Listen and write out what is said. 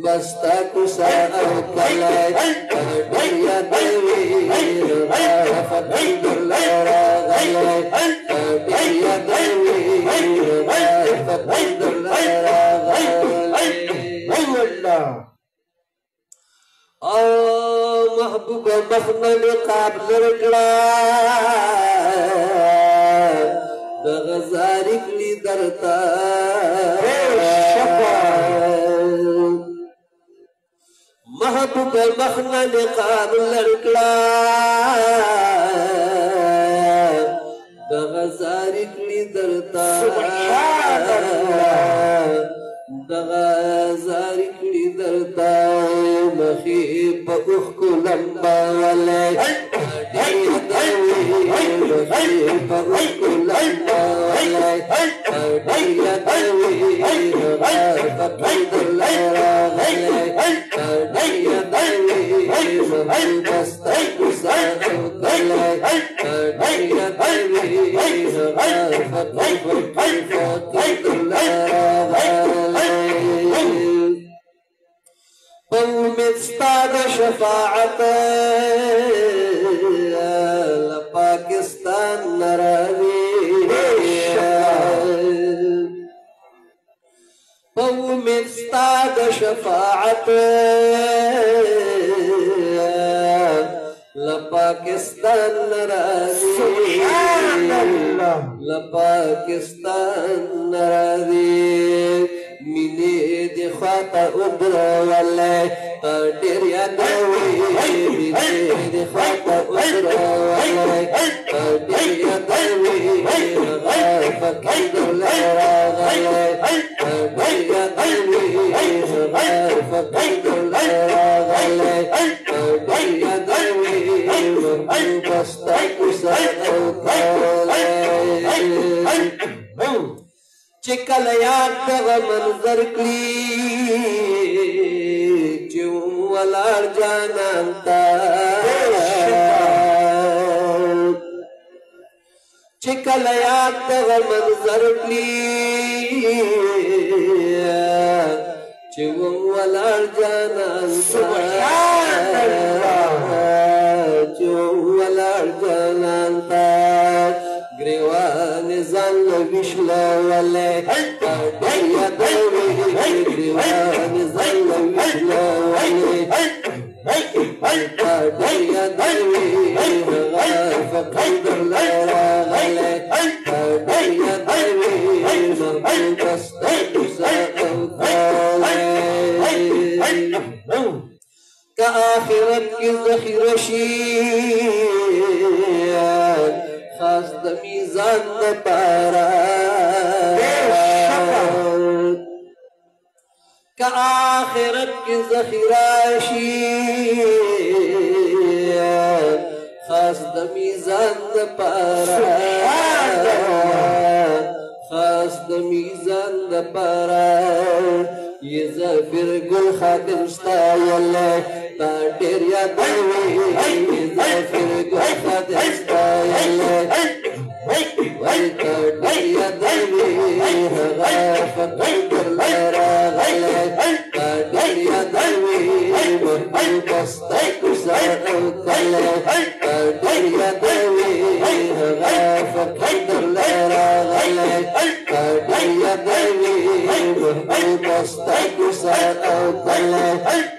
بستا کوسا او کلی ډیا دوی فتح الله راغلی ډیا دوی فتح الله راغلی والله او محبوب مخنل قابل رکڑا دغزاری کلی درتا محبوب مخنل قابل رکڑا دغزاری کلی درتا دغزاری کلی درتا مخیب اخ کو لمبا والے ڈیر دوی مخیب اخ کو لمبا والے ڈیر دوی غافت اللہ راغلے ڈیر دوی محبستا کسا اوکلے ڈیر دوی غافت اللہ راغلے قومت ستاد شفاعت لپاکستان نراوی قومت ستاد شفاعت لپاکستان نراوی لپاکستان نراوی مینه دی خواته ودروله ډېر یادوي مینه دی خواته ودروله ډېر یادوي غافت الله راغلی ډېر یادوي غافت الله راغلی ډېر یادوي محبستا کوسا اوکلی چکل یاد دغه منظر کلی چې ولار جانان تا چکل یاد دغه منظر کلی چې ولار جانان تا چې ولار جانان تا گریوان زن وشلا والے ڈیا دوی گریوان زن وشلا والے ڈیا دوی غافت اللہ راغلے ڈیا دوی محبستا کسا اوکلے کا آخرت کی ذخیرہ شید خاص د میزان دپاره که آخرت کې ذخیره شي خاص د میزان دپاره خاص د میزان دپاره یہ زفر گل خاتم ستایلے تا ډېر یادوي یہ زفر گل خاتم ستایلے ولتا ډېر یادوي غافت الله راغلی تا ډېر یادوي محبستا کوسا اوکلی تا ډېر یادوي غافت الله راغلی تا ډېر یادوي محبستا کوسا اوکلی